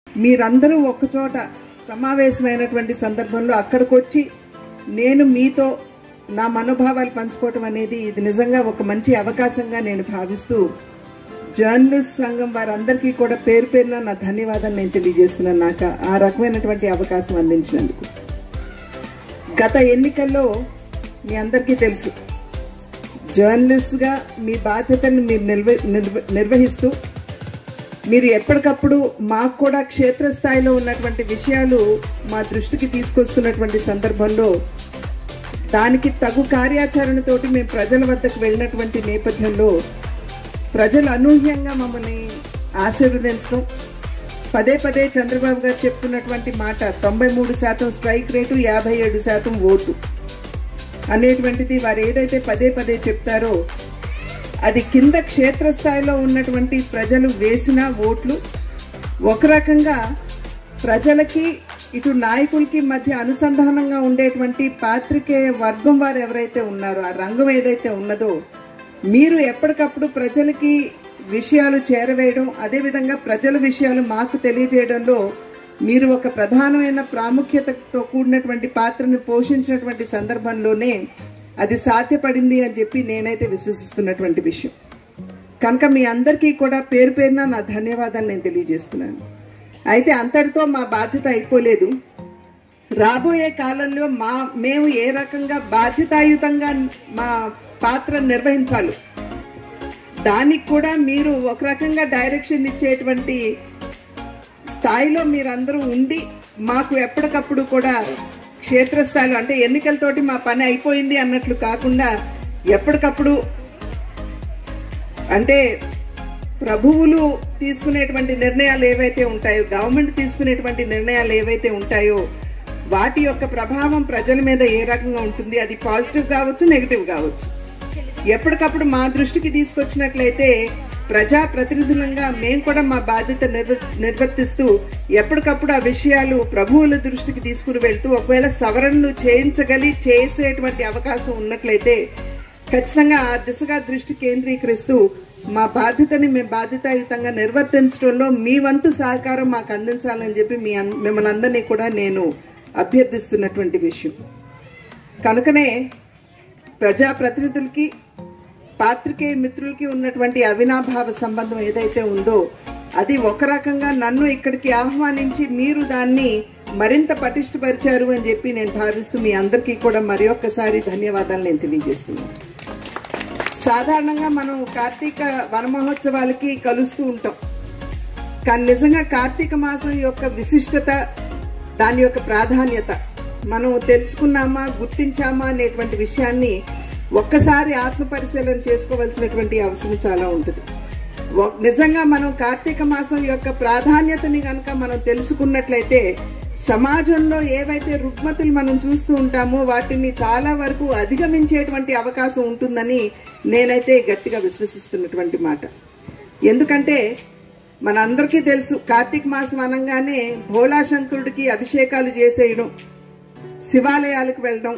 మీరందరూ ఒక్కచోట సమావేశమైనటువంటి సందర్భంలో అక్కడికి వచ్చి నేను మీతో నా మనోభావాలు పంచుకోవటం అనేది ఇది నిజంగా ఒక మంచి అవకాశంగా నేను భావిస్తూ జర్నలిస్ట్ సంఘం వారందరికీ కూడా పేరు పేరున నా ధన్యవాదాలు నేను తెలియజేస్తున్నాను నాకు ఆ రకమైనటువంటి అవకాశం అందించినందుకు. గత ఎన్నికల్లో మీ అందరికీ తెలుసు, జర్నలిస్ట్గా మీ బాధ్యతను మీరు నిర్వహిస్తూ మీరు ఎప్పటికప్పుడు మాకు కూడా క్షేత్రస్థాయిలో ఉన్నటువంటి విషయాలు మా దృష్టికి తీసుకొస్తున్నటువంటి సందర్భంలో దానికి తగు కార్యాచరణతోటి మేము ప్రజల వద్దకు వెళ్ళినటువంటి నేపథ్యంలో ప్రజలు అనూహ్యంగా మమ్మల్ని ఆశీర్వదించడం, పదే పదే చంద్రబాబు గారు చెప్తున్నటువంటి మాట 93% స్ట్రైక్ రేటు, 57% ఓటు అనేటువంటిది వారు ఏదైతే పదే పదే చెప్తారో అది కింద క్షేత్రస్థాయిలో ఉన్నటువంటి ప్రజలు వేసిన ఓట్లు ఒక రకంగా ప్రజలకి ఇటు నాయకులకి మధ్య అనుసంధానంగా ఉండేటువంటి పాత్రికేయ వర్గం వారు ఎవరైతే ఉన్నారో ఆ రంగం ఏదైతే ఉన్నదో మీరు ఎప్పటికప్పుడు ప్రజలకి విషయాలు చేరవేయడం, అదేవిధంగా ప్రజల విషయాలు మాకు తెలియజేయడంలో మీరు ఒక ప్రధానమైన ప్రాముఖ్యతతో కూడినటువంటి పాత్రను పోషించినటువంటి సందర్భంలోనే అది సాధ్యపడింది అని చెప్పి నేనైతే విశ్వసిస్తున్నటువంటి విషయం. కనుక మీ అందరికీ కూడా పేరు పేరున నా ధన్యవాదాలు నేను తెలియజేస్తున్నాను. అయితే అంతటితో మా బాధ్యత అయిపోలేదు. రాబోయే కాలంలో మేము ఏ రకంగా బాధ్యతాయుతంగా మా పాత్ర నిర్వహించాలి దానికి కూడా మీరు ఒక రకంగా డైరెక్షన్ ఇచ్చేటువంటి స్థాయిలో మీరందరూ ఉండి మాకు ఎప్పటికప్పుడు కూడా క్షేత్రస్థాయిలో అంటే ఎన్నికలతోటి మా పని అయిపోయింది అన్నట్లు కాకుండా ఎప్పటికప్పుడు అంటే ప్రభువులు తీసుకునేటువంటి నిర్ణయాలు ఏవైతే ఉంటాయో, గవర్నమెంట్ తీసుకునేటువంటి నిర్ణయాలు ఏవైతే ఉంటాయో వాటి యొక్క ప్రభావం ప్రజల మీద ఏ రకంగా ఉంటుంది, అది పాజిటివ్ కావచ్చు, నెగిటివ్ కావచ్చు, ఎప్పటికప్పుడు మా దృష్టికి తీసుకొచ్చినట్లయితే ప్రజాప్రతినిధులంగా మేము కూడా మా బాధ్యత నిర్వర్తిస్తూ ఎప్పటికప్పుడు ఆ విషయాలు ప్రభువుల దృష్టికి తీసుకుని వెళ్తూ ఒకవేళ సవరణలు చేసేటువంటి అవకాశం ఉన్నట్లయితే ఖచ్చితంగా ఆ దిశగా దృష్టి కేంద్రీకరిస్తూ మా బాధ్యతని మేము బాధ్యతాయుతంగా నిర్వర్తించడంలో మీ వంతు సహకారం మాకు అందించాలని చెప్పి మిమ్మల్ని అందరినీ కూడా నేను అభ్యర్థిస్తున్నటువంటి విషయం. కనుకనే ప్రజాప్రతినిధులకి పాత్రికేయ మిత్రులకి ఉన్నటువంటి అవినాభావ సంబంధం ఏదైతే ఉందో అది ఒక రకంగా నన్ను ఇక్కడికి ఆహ్వానించి మీరు దాన్ని మరింత పటిష్టపరిచారు అని చెప్పి నేను భావిస్తూ మీ అందరికీ కూడా మరి ఒక్కసారి ధన్యవాదాలు నేను తెలియజేస్తున్నాను. సాధారణంగా మనం కార్తీక వన మహోత్సవాలకి కలుస్తూ ఉంటాం. కానీ నిజంగా కార్తీక మాసం యొక్క విశిష్టత, దాని యొక్క ప్రాధాన్యత మనం తెలుసుకున్నామా, గుర్తించామా అనేటువంటి విషయాన్ని ఒక్కసారి ఆత్మ పరిశీలన చేసుకోవాల్సినటువంటి అవసరం చాలా ఉంటుంది. నిజంగా మనం కార్తీక మాసం యొక్క ప్రాధాన్యతని కనుక మనం తెలుసుకున్నట్లయితే సమాజంలో ఏవైతే రుగ్మతులు మనం చూస్తూ ఉంటామో వాటిని చాలా వరకు అధిగమించేటువంటి అవకాశం ఉంటుందని నేనైతే గట్టిగా విశ్వసిస్తున్నటువంటి మాట. ఎందుకంటే మనందరికీ తెలుసు, కార్తీక మాసం అనగానే భోళాశంకరుడికి అభిషేకాలు చేసేయడం, శివాలయాలకు వెళ్ళడం,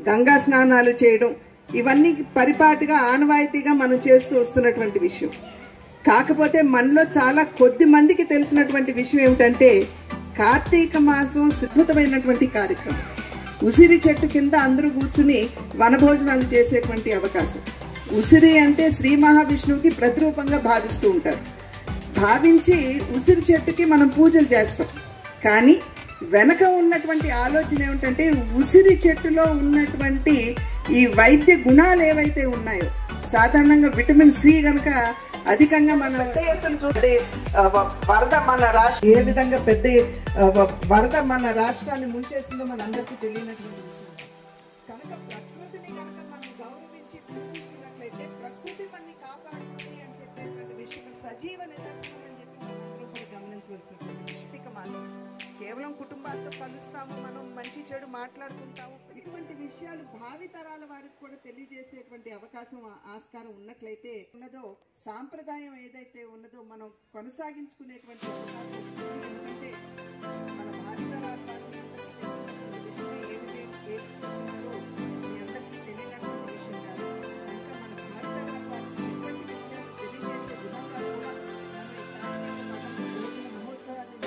గంగా స్నానాలు చేయడం, ఇవన్నీ పరిపాటిగా ఆనవాయితీగా మనం చేస్తూ వస్తున్నటువంటి విషయం. కాకపోతే మనలో చాలా కొద్ది మందికి తెలిసినటువంటి విషయం ఏమిటంటే కార్తీక మాసం అద్భుతమైనటువంటి కార్యక్రమం. ఉసిరి చెట్టు కింద అందరూ కూర్చుని వనభోజనాలు చేసేటువంటి అవకాశం. ఉసిరి అంటే శ్రీ మహావిష్ణువుకి ప్రతిరూపంగా భావిస్తూ ఉంటారు. భావించి ఉసిరి చెట్టుకి మనం పూజలు చేస్తాం. కానీ వెనక ఉన్నటువంటి ఆలోచన ఏమిటంటే ఉసిరి చెట్టులో ఉన్నటువంటి ఈ వైద్య గుణాలు ఏవైతే ఉన్నాయో, సాధారణంగా విటమిన్ సి కనుక అధికంగా మన పెద్ద ఎత్తున చూస్తే వరద మన రాష్ట్రం ఏ విధంగా పెద్ద వరద మన రాష్ట్రాన్ని ముంచేసిందో మన అందరికీ తెలియనటువంటి విషయం. కనుక ప్రకృతిని కనుక మనం గౌరవించి పూజించినట్లయితే ప్రకృతి మనని కాపాడుతుంది అని చెప్పేటువంటి విషయం సజీవ నిదర్శనం అని చెప్పి మనం కూడా గమనించవలసినటువంటి కార్తీక మాసం. కేవలం కుటుంబాలతో కలుస్తాము, మనం మంచి చెడు మాట్లాడుకుంటాము, ఇటువంటి విషయాలు భావి తరాల వారికి కూడా తెలియజేసేటువంటి అవకాశం ఆస్కారం ఉన్నట్లయితే ఉన్నదో సాంప్రదాయం ఏదైతే ఉన్నదో మనం కొనసాగించుకునేటువంటి అవకాశం ఉంటుంది. ఎందుకంటే మన భావి తరాల వారికి మీ అందరికీ తెలియనటువంటి విషయం కాదు. ఇంకా మన భావి తరాల వారికి ఇటువంటి విషయాలు తెలియజేసే విధంగా కూడా మనం ఈ రోజున మహోత్సవాన్ని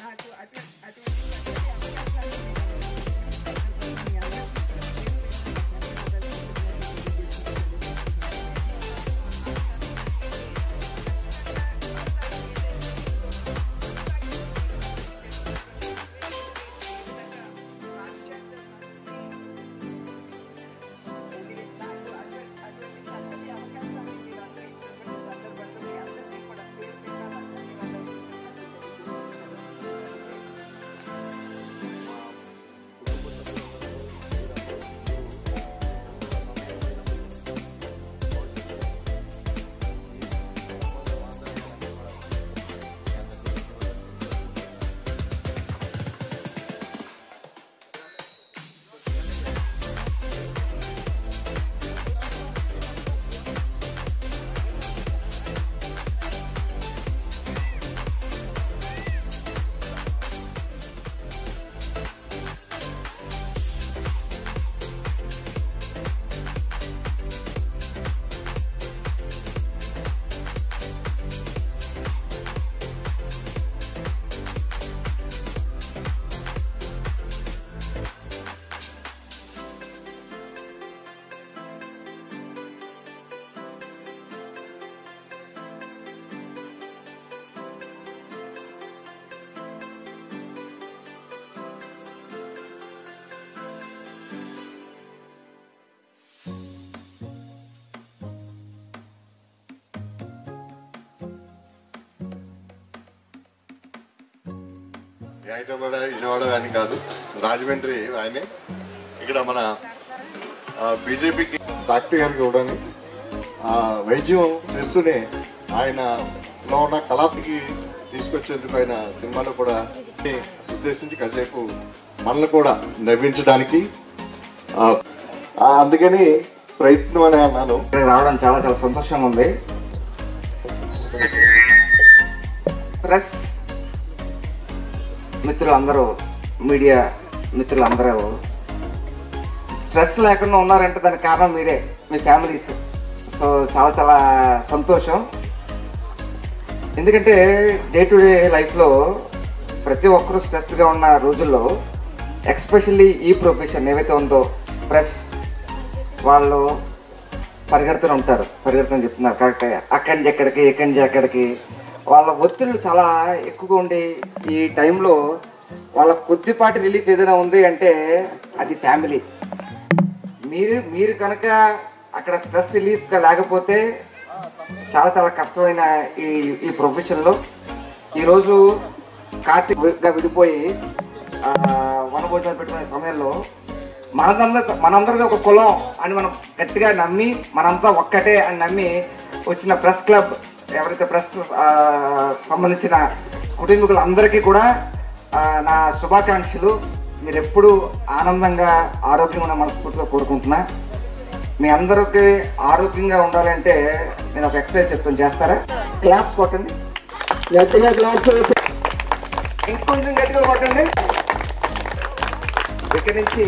నాకు అటువంటి హైదరాబాద్ విజయవాడ అని కాదు, రాజమండ్రి ఆయనే. ఇక్కడ మన బీజేపీకి డాక్టర్ గారికి కూడా వైద్యం చేస్తూనే ఆయనలో ఉన్న కళానికి తీసుకొచ్చేందుకు ఆయన సినిమాలో కూడా ఉద్దేశించి కాసేపు మనల్ని కూడా నవ్వించడానికి అందుకని ప్రయత్నం అని అన్నాను. రావడం చాలా చాలా సంతోషంగా ఉంది. ప్రెస్ మిత్రులందరూ, మీడియా మిత్రులందరూ స్ట్రెస్ లేకుండా ఉన్నారంటే దానికి కారణం మీరే, మీ ఫ్యామిలీస్. సో చాలా చాలా సంతోషం. ఎందుకంటే డే టు డే లైఫ్లో ప్రతి ఒక్కరూ స్ట్రెస్గా ఉన్న రోజుల్లో ఎక్స్పెషల్లీ ఈ ప్రొఫెషన్ ఏవైతే ఉందో ప్రెస్ వాళ్ళు పరిగెడుతూనే చెప్తున్నారు కరెక్టే. అక్కడి నుంచి ఎక్కడికి వాళ్ళ ఒత్తిళ్ళు చాలా ఎక్కువగా ఉండి ఈ టైంలో వాళ్ళ కొద్దిపాటి రిలీఫ్ ఏదైనా ఉంది అంటే అది ఫ్యామిలీ. మీరు కనుక అక్కడ స్ట్రెస్ రిలీఫ్గా లేకపోతే చాలా చాలా కష్టమైన ఈ ప్రొఫెషన్లో ఈరోజు కార్తీక్గా విడిపోయి వనభోజనాలు పెట్టుకునే సమయంలో మనందరిది ఒక కులం అని మనం గట్టిగా నమ్మి మనంతా ఒక్కటే అని నమ్మి వచ్చిన ప్రెస్ క్లబ్ ఎవరైతే ప్రెస్ సంబంధించిన కుటుంబీకులందరికీ కూడా నా శుభాకాంక్షలు. మీరు ఎప్పుడు ఆనందంగా ఆరోగ్యంగా ఉన్న మనస్ఫూర్తిగా కోరుకుంటున్నా. మీ అందరికీ ఆరోగ్యంగా ఉండాలంటే నేను ఒక ఎక్సర్సైజ్ చెప్తాను, చేస్తారా? క్లాప్స్ కొట్టండి, గట్టిగా క్లాప్స్, ఇంకొంచెం గట్టిగా కొట్టండి. ఇక్కడి నుంచి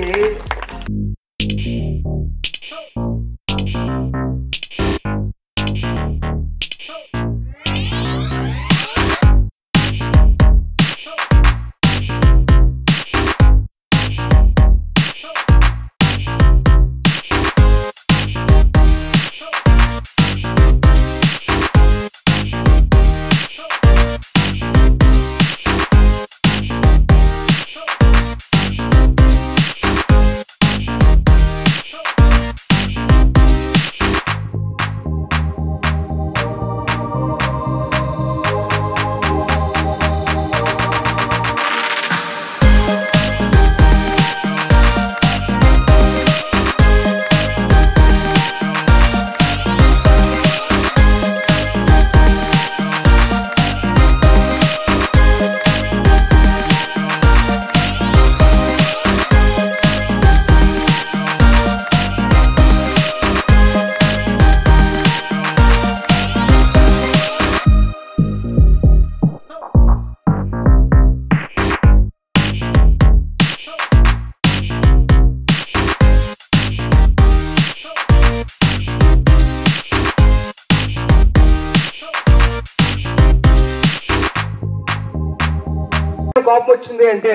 కోపం వచ్చింది అంటే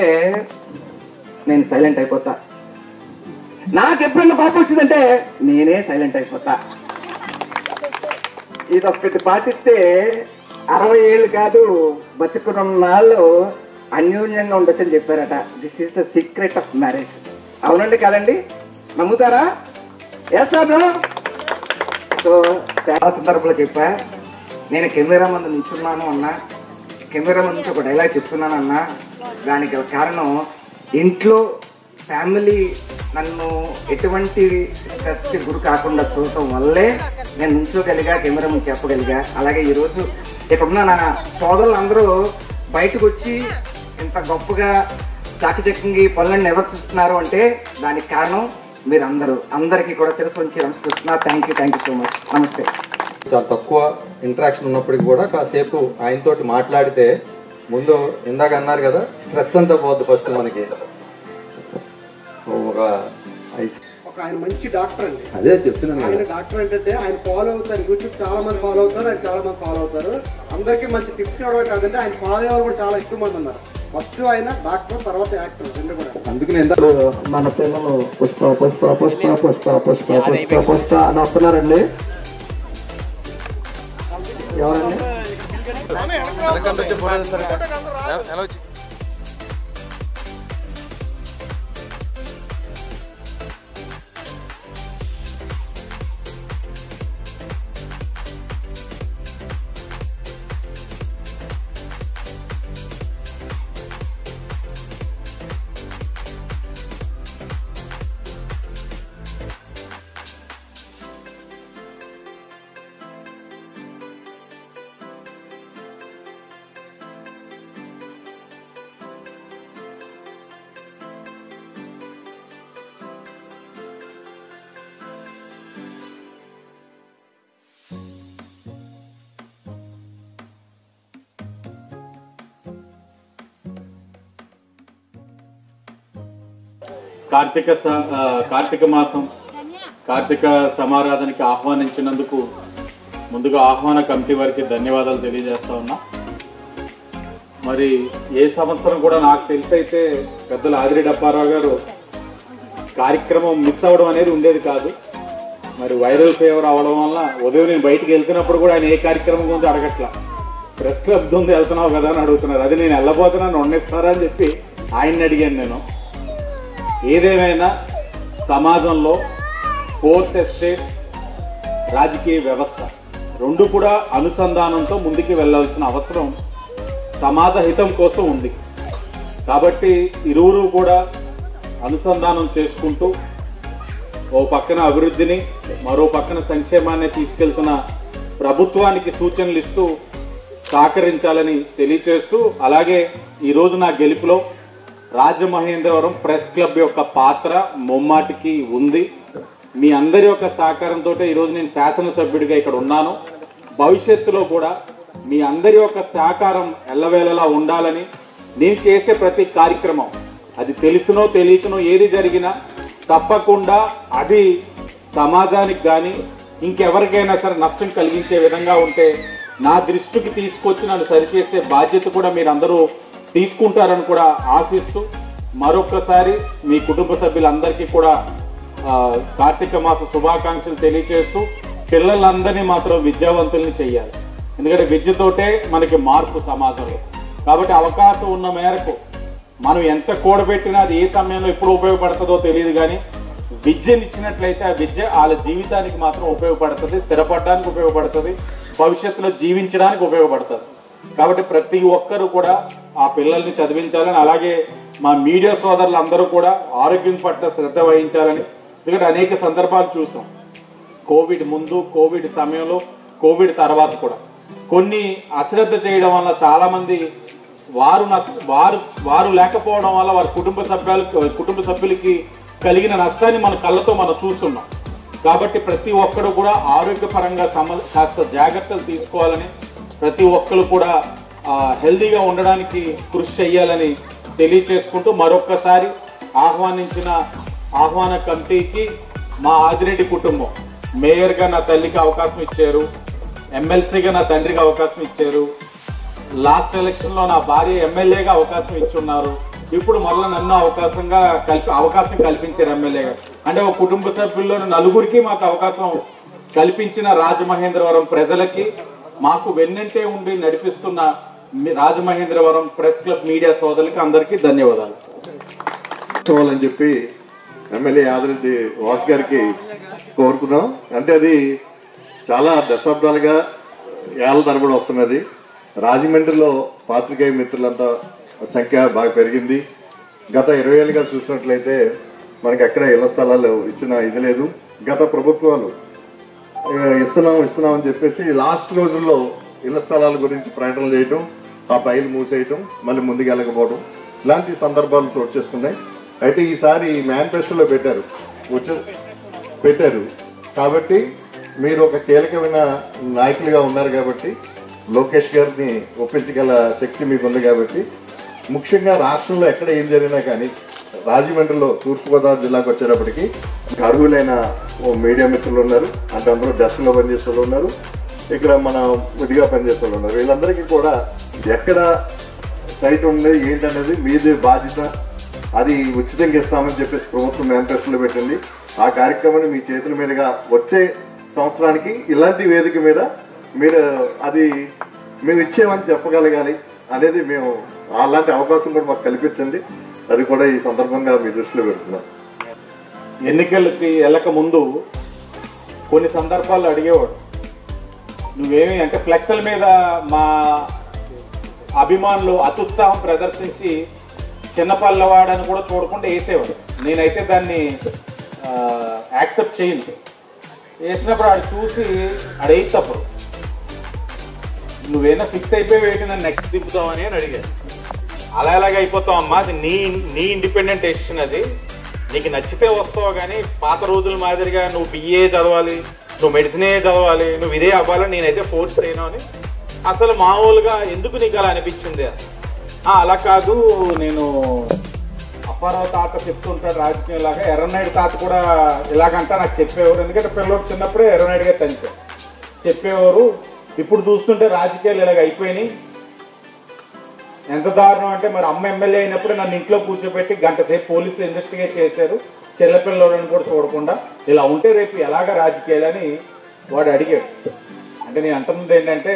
నేను సైలెంట్ అయిపోతా. నాకు ఎప్పుడైనా కోపం వచ్చిందంటే నేనే సైలెంట్ అయిపోతా. ఇది ఒక్కటి పాటిస్తే 60 ఏళ్ళు కాదు, బతుకున్న నాళ్ళు అన్యోన్యంగా ఉండొచ్చని చెప్పారట. This is the secret of marriage. అవునండి కాదండి? నమ్ముతారా? వేస్తాను. సో చాలా సందర్భంలో చెప్పా, నేను కెమెరా ముందు నిల్చున్నాను అన్నా, కెమెరా నుంచి ఒక డైలాగ్ చెప్తున్నానన్నా, దానికి కారణం ఇంట్లో ఫ్యామిలీ నన్ను ఎటువంటి స్ట్రెస్కి గురి కాకుండా చూడటం వల్లే నేను నిల్చోగలిగా, కెమెరా ముందు చెప్పగలిగా. అలాగే ఈరోజు ఇక్కడున్న నా సోదరులు అందరూ బయటకు వచ్చి ఇంత గొప్పగా చాకచక్యంగా పనులను నిర్వర్తిస్తున్నారు అంటే దానికి కారణం మీరందరూ. అందరికీ కూడా శిరస్సు వంచి నమస్కరిస్తున్నా. Thank you so much. నమస్తే. చాలా తక్కువ ఇంటరాక్షన్ ఉన్నప్పటికీ కూడా కాసేపు ఆయనతోటి మాట్లాడితే ముందు ఇందాక అన్నారు కదా స్ట్రెస్ అంతా పోద్ది. ఫస్ట్ మనకి ఒక ఆయన మంచి డాక్టర్ అండి. అదే చెప్తున్నాను. ఆయన డాక్టర్ ఏంటంటే ఆయన ఫాలో అవుతారు, యూట్యూబ్ చాలా మంది ఫాలో అవుతారు, ఆయన చాలా మంది ఫాలో అవుతారు. అందరికీ మంచి టిప్స్ ఇవ్వడం కాదంటే ఆయన ఫాలో అయ్యేవారు కూడా చాలా ఎక్కువ మంది ఉన్నారు. ఫస్ట్ ఆయన డాక్టర్, తర్వాత యాక్టర్, రెండు కూడా. అందుకని ఎంత మన పిల్లలు పుష్ప పుష్ప పుష్ప పుష్ప పుష్ప పుష్ప పుష్ప అని వస్తున్నారండి. ఎవరండి? కార్తీక మాసం కార్తీక సమారాధనకి ఆహ్వానించినందుకు ముందుగా ఆహ్వాన కమిటీ వారికి ధన్యవాదాలు తెలియజేస్తా ఉన్నా. మరి ఏ సంవత్సరం కూడా నాకు తెలిసైతే పెద్దలు ఆదిరెడ్డి అప్పారావు గారు కార్యక్రమం మిస్ అవ్వడం అనేది ఉండేది కాదు. మరి వైరల్ ఫీవర్ అవడం వల్ల ఉదయం నేను బయటికి వెళ్తున్నప్పుడు కూడా ఆయన ఏ కార్యక్రమం గురించి అడగట్లా, ప్రెస్ క్లబ్ ఉంది వెళ్తున్నావు కదా అని అడుగుతున్నారు. అది నేను వెళ్ళబోతున్నాను వండిస్తారా అని చెప్పి ఆయన్ని అడిగాను నేను. ఏదేమైనా సమాజంలో ఫోర్త్ ఎస్టేట్, రాజకీయ వ్యవస్థ రెండు కూడా అనుసంధానంతో ముందుకు వెళ్ళాల్సిన అవసరం సమాజ హితం కోసం ఉంది. కాబట్టి ఇరువురు కూడా అనుసంధానం చేసుకుంటూ ఓ పక్కన అభివృద్ధిని మరో పక్కన సంక్షేమాన్ని తీసుకెళ్తున్న ప్రభుత్వానికి సూచనలు ఇస్తూ సహకరించాలని తెలియచేస్తూ, అలాగే ఈరోజు నా గెలుపులో రాజమహేంద్రవరం ప్రెస్ క్లబ్ యొక్క పాత్ర ముమ్మాటికి ఉంది. మీ అందరి యొక్క సహకారంతో ఈరోజు నేను శాసనసభ్యుడిగా ఇక్కడ ఉన్నాను. భవిష్యత్తులో కూడా మీ అందరి యొక్క సహకారం ఎల్లవేళలా ఉండాలని, నేను చేసే ప్రతి కార్యక్రమం అది తెలిసినో తెలియకనో ఏది జరిగినా తప్పకుండా అది సమాజానికి కానీ ఇంకెవరికైనా సరే నష్టం కలిగించే విధంగా ఉంటే నా దృష్టికి తీసుకొచ్చి నన్ను సరిచేసే బాధ్యత కూడా మీరందరూ తీసుకుంటారని కూడా ఆశిస్తూ, మరొక్కసారి మీ కుటుంబ సభ్యులందరికీ కూడా కార్తీక మాస శుభాకాంక్షలు తెలియజేస్తూ, పిల్లలందరినీ మాత్రం విద్యావంతుల్ని చెయ్యాలి. ఎందుకంటే విద్యతోటే మనకి మార్పు సమాజంలో. కాబట్టి అవకాశం ఉన్న మేరకు మనం ఎంత కూడబెట్టినా అది ఏ సమయంలో ఎప్పుడు ఉపయోగపడుతుందో తెలియదు, కానీ విద్యనిచ్చినట్లయితే ఆ విద్య వాళ్ళ జీవితానికి మాత్రం ఉపయోగపడుతుంది, స్థిరపడడానికి ఉపయోగపడుతుంది, భవిష్యత్తులో జీవించడానికి ఉపయోగపడుతుంది. కాబట్టి ప్రతి ఒక్కరూ కూడా ఆ పిల్లల్ని చదివించాలని, అలాగే మా మీడియా సోదరులు అందరూ కూడా ఆరోగ్యం పట్ల శ్రద్ధ వహించాలని. ఎందుకంటే అనేక సందర్భాలు చూసాం, కోవిడ్ ముందు, కోవిడ్ సమయంలో, కోవిడ్ తర్వాత కూడా కొన్ని అశ్రద్ధ చేయడం వల్ల చాలామంది వారు లేకపోవడం వల్ల వారి కుటుంబ సభ్యులకి కలిగిన నష్టాన్ని మన కళ్ళతో మనం చూస్తున్నాం. కాబట్టి ప్రతి ఒక్కరు కూడా ఆరోగ్యపరంగా కాస్త జాగ్రత్తలు తీసుకోవాలని, ప్రతి ఒక్కరు కూడా హెల్దీగా ఉండడానికి కృషి చేయాలని తెలియచేసుకుంటూ, మరొక్కసారి ఆహ్వాన కమిటీకి మా ఆదిరెడ్డి కుటుంబం, మేయర్గా నా తల్లికి అవకాశం ఇచ్చారు, ఎమ్మెల్సీగా నా తండ్రికి అవకాశం ఇచ్చారు, లాస్ట్ ఎలక్షన్లో నా భార్య ఎమ్మెల్యేగా అవకాశం ఇచ్చున్నారు, ఇప్పుడు మళ్ళీ నన్ను అవకాశం కల్పించారు ఎమ్మెల్యేగా. అంటే ఒక కుటుంబ సభ్యుల్లోని నలుగురికి మాకు అవకాశం కల్పించిన రాజమహేంద్రవరం ప్రజలకి, మాకు వెన్నంటే ఉండి నడిపిస్తున్న రాజమహేంద్రవరం ప్రెస్ క్లబ్ మీడియా సోదరులకి అందరికీ ధన్యవాదాలు. అని చెప్పి ఎమ్మెల్యే ఆదిరెడ్డి వాస్ గారికి కోరుకున్నాం. అంటే అది చాలా దశాబ్దాలుగా ఏళ్ళ తరబడి వస్తున్నది. రాజమండ్రిలో పాత్రికేయ మిత్రులంతా సంఖ్య బాగా పెరిగింది. గత 20 ఏళ్ళుగా చూసినట్లయితే మనకి ఎక్కడ ఇళ్ల స్థలాలు ఇచ్చిన ఇది లేదు. గత ప్రభుత్వాలు ఇస్తున్నాం అని చెప్పేసి లాస్ట్ రోజుల్లో ఇళ్ల స్థలాల గురించి ప్రకటనలు చేయటం, ఆ ఫైల్ మూసేయటం, మళ్ళీ ముందుకు వెళ్ళకపోవడం, ఇలాంటి సందర్భాలు చోటు చేసుకున్నాయి. అయితే ఈసారి మేనిఫెస్టోలో పెట్టారు కాబట్టి మీరు ఒక కీలకమైన నాయకులుగా ఉన్నారు కాబట్టి, లోకేష్ గారిని ఒప్పించగల శక్తి మీకు ఉంది కాబట్టి, ముఖ్యంగా రాష్ట్రంలో ఎక్కడ ఏం జరిగినా కానీ రాజమండ్రిలో తూర్పుగోదావరి జిల్లాకు వచ్చేటప్పటికి అర్హులైన మీడియా మిత్రులు ఉన్నారు. అంటే అందరూ డెస్క్లో పనిచేసే వాళ్ళు ఉన్నారు, ఇక్కడ మన విధిగా పనిచేసే వాళ్ళు ఉన్నారు. వీళ్ళందరికీ కూడా ఎక్కడ సైట్ ఉంది ఏంటనేది మీదే బాధ్యత, అది ఉచితంగా ఇస్తామని చెప్పేసి ప్రభుత్వం మేనిఫెస్టోలో పెట్టింది. ఆ కార్యక్రమాన్ని మీ చేతుల మీదుగా వచ్చే సంవత్సరానికి ఇలాంటి వేదిక మీద మీరు అది మేము ఇచ్చేమని చెప్పగలగాలి అనేది మేము అలాంటి అవకాశం కూడా మాకు కల్పించండి. అది కూడా ఈ సందర్భంగా మీ దృష్టిలో పెడుతున్నాం. ఎన్నికలకి వెళ్ళక ముందు కొన్ని సందర్భాల్లో అడిగేవాడు, నువ్వేమి అంటే ఫ్లెక్స్ల మీద మా అభిమానులు అత్యుత్సాహం ప్రదర్శించి చిన్నపల్లవాడని కూడా చూడకుండా వేసేవాడు. నేనైతే దాన్ని యాక్సెప్ట్ చేయను. వేసినప్పుడు ఆడు చూసి అప్పుడు నువ్వేనా ఫిక్స్ అయిపోయి ఏంటి నన్ను నెక్స్ట్ దింపుతావని అని అడిగాను. అలాగే అయిపోతావు అమ్మా, అది నీ ఇండిపెండెంట్ డెసిషన్, అది నీకు నచ్చితే వస్తావు, కానీ పాత రోజుల మాదిరిగా నువ్వు బిఏ చదవాలి, నువ్వు మెడిసినే చదవాలి, నువ్వు ఇదే అవ్వాలని నేనైతే ఫోర్స్ చేయను అని. అసలు మామూలుగా ఎందుకు నీకు అలా అనిపించింది? అలా కాదు, నేను అప్పారావు తాత చెప్తుంటాడు రాజకీయంలాగా, ఎర్రనాయుడు తాత కూడా ఇలాగంటా నాకు చెప్పేవారు. ఎందుకంటే పిల్లలు చిన్నప్పుడే ఎర్రనాయుడు గారు చనిపోయారు, చెప్పేవారు. ఇప్పుడు చూస్తుంటే రాజకీయాలు ఇలాగ అయిపోయినాయి. ఎంత దారుణం అంటే, మరి అమ్మ ఎమ్మెల్యే అయినప్పుడు నన్ను ఇంట్లో కూర్చోబెట్టి 1 గంట సేపు పోలీసులు ఇన్వెస్టిగేట్ చేశారు. చిన్నపిల్లలని కూడా చూడకుండా ఇలా ఉంటే రేపు ఎలాగ రాజకీయాలని వాడు అడిగాడు. అంటే నేను అంటున్నది ఏంటంటే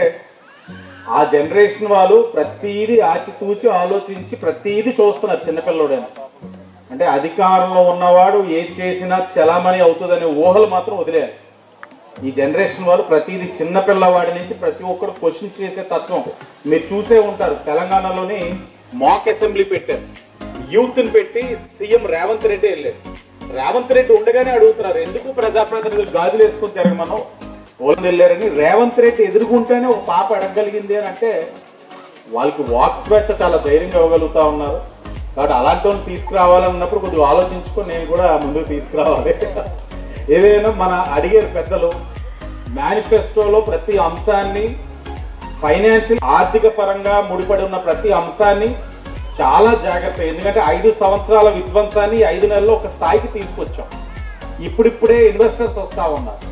ఆ జనరేషన్ వాళ్ళు ప్రతిదీ ఆచితూచి ఆలోచించి ప్రతిదీ చూస్తున్నారు చిన్నపిల్లడని. అంటే అధికారంలో ఉన్నవాడు ఏది చేసినా చలామణి అవుతుందనే ఊహలు మాత్రం వదిలేయాలి. ఈ జనరేషన్ వాళ్ళు ప్రతిదీ చిన్నపిల్లవాడి నుంచి ప్రతి ఒక్కరు క్వశ్చన్ చేసే తత్వం మీరు చూసే ఉంటారు. తెలంగాణలోని మాక్ అసెంబ్లీ పెట్టారు, యూత్ని పెట్టి సీఎం రేవంత్ రెడ్డి వెళ్ళారు. రేవంత్ రెడ్డి ఉండగానే అడుగుతున్నారు ఎందుకు ప్రజాప్రతినిధులు గాజులు వేసుకొని తిరగమనం వాళ్ళు వెళ్ళారని. రేవంత్ రెడ్డి ఎదుర్కొంటేనే ఒక పాప అడగగలిగింది అని అంటే వాళ్ళకి వాక్ స్వేచ్ఛ చాలా ధైర్యంగా ఇవ్వగలుగుతా ఉన్నారు. కాబట్టి అలాంటి వాళ్ళని తీసుకురావాలన్నప్పుడు కొద్దిగా ఆలోచించుకొని నేను కూడా ముందుకు తీసుకురావాలి. ఏదైనా మన అడిగారు పెద్దలు, మేనిఫెస్టోలో ప్రతి అంశాన్ని ఫైనాన్షియల్ ఆర్థిక పరంగా ముడిపడి ఉన్న ప్రతి అంశాన్ని చాలా జాగ్రత్త, ఎందుకంటే 5 సంవత్సరాల విధ్వంసాన్ని 5 నెలల్లో ఒక స్థాయికి తీసుకొచ్చాం. ఇప్పుడిప్పుడే ఇన్వెస్టర్స్ వస్తూ ఉన్నారు.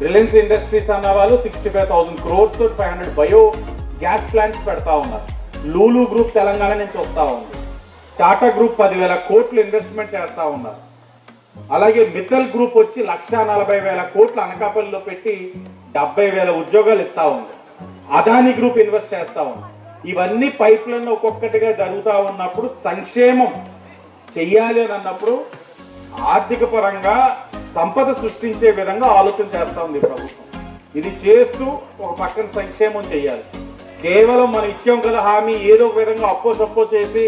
రిలయన్స్ ఇండస్ట్రీస్ అన్న వాళ్ళు 65,000 crores తోటి 500 బయో గ్యాస్ ప్లాంట్స్ పెడతా ఉన్నారు. లూలు గ్రూప్ తెలంగాణ నుంచి వస్తూ ఉంది. టాటా గ్రూప్ 10,000 కోట్లు ఇన్వెస్ట్మెంట్ చేస్తూ ఉన్నారు. అలాగే మిత్తల్ గ్రూప్ వచ్చి 1,40,000 కోట్లు అనకాపల్లిలో పెట్టి 70,000 ఉద్యోగాలు ఇస్తా ఉంది. అదానీ గ్రూప్ ఇన్వెస్ట్ చేస్తా ఉంది. ఇవన్నీ పైప్ లైన్ ఒక్కొక్కటిగా జరుగుతూ ఉన్నప్పుడు సంక్షేమం చెయ్యాలి అని అన్నప్పుడు ఆర్థిక పరంగా సంపద సృష్టించే విధంగా ఆలోచన చేస్తా ఉంది ప్రభుత్వం. ఇది చేస్తూ ఒక పక్కన సంక్షేమం చెయ్యాలి. కేవలం మనం ఇచ్చాం కదా హామీ ఏదో ఒక విధంగా అప్పో చేసి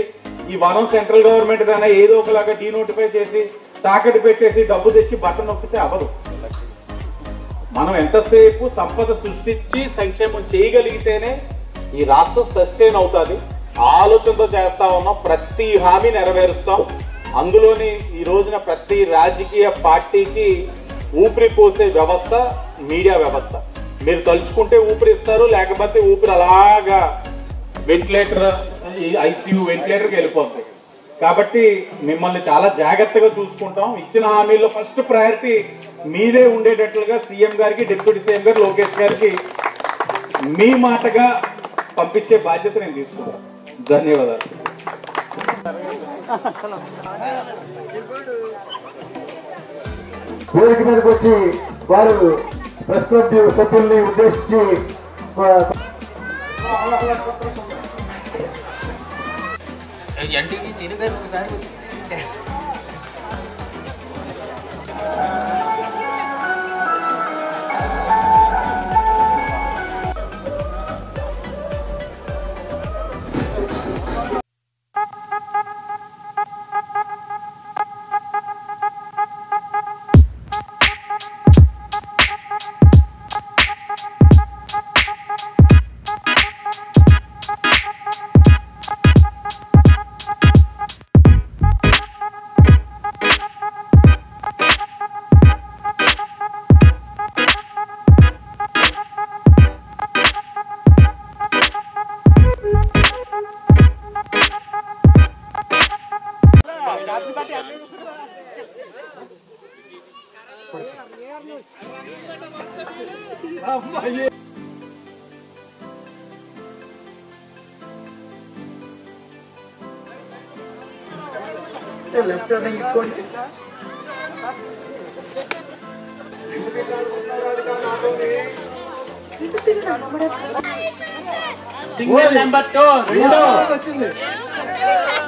ఈ వనం సెంట్రల్ గవర్నమెంట్ దాన్ని ఏదో ఒకలాగా డీనోటిఫై చేసి తాకట్టు పెట్టేసి డబ్బు తెచ్చి బట్టలు నొక్కితే అవ్వదు. మనం ఎంతసేపు సంపద సృష్టించి సంక్షేమం చేయగలిగితేనే ఈ రాష్ట్రం సస్టైన్ అవుతుంది. ఆలోచనతో చేస్తా ఉన్నాం. ప్రతి హామీ నెరవేరుస్తాం. అందులోని ఈ రోజున ప్రతి రాజకీయ పార్టీకి ఊపిరి పోసే వ్యవస్థ మీడియా వ్యవస్థ. మీరు తలుచుకుంటే ఊపిరి ఇస్తారు, లేకపోతే ఊపిరి అలాగా వెంటిలేటర్ ఐసీయూ వెంటిలేటర్కి వెళ్ళిపోతుంది. కాబట్టి మిమ్మల్ని చాలా జాగ్రత్తగా చూసుకుంటాం. ఇచ్చిన హామీల్లో ఫస్ట్ ప్రయారిటీ మీదే ఉండేటట్లుగా సీఎం గారికి, డిప్యూటీ సీఎం గారు లోకేష్ గారికి మీ మాటగా పంపించే బాధ్యత నేను తీసుకుంటాను. ధన్యవాదాలు. వేదిక మీదకి వచ్చి వారు ప్రెస్ క్లబ్ సభ్యుల్ని ఉద్దేశించి ఎన్టీవీ చిరు గారు ఒకసారి వచ్చి లెఫ్ట్ హ్యాండ్ తీసుకోండి. సింగిల్ నెంబర్ 2 వచ్చింది.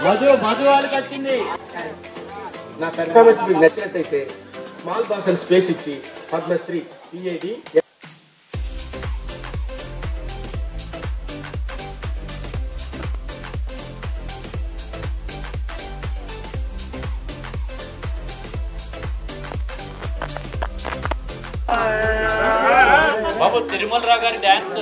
మధు వాళ్ళకి వచ్చింది. నా పెర్ఫార్మెన్స్ మీకు నచ్చినట్టయితే స్మాల్ బాక్స్ స్పేస్ ఇచ్చి పద్మశ్రీ పిఐడి బాబు తిరుమల రావు గారి డాన్స్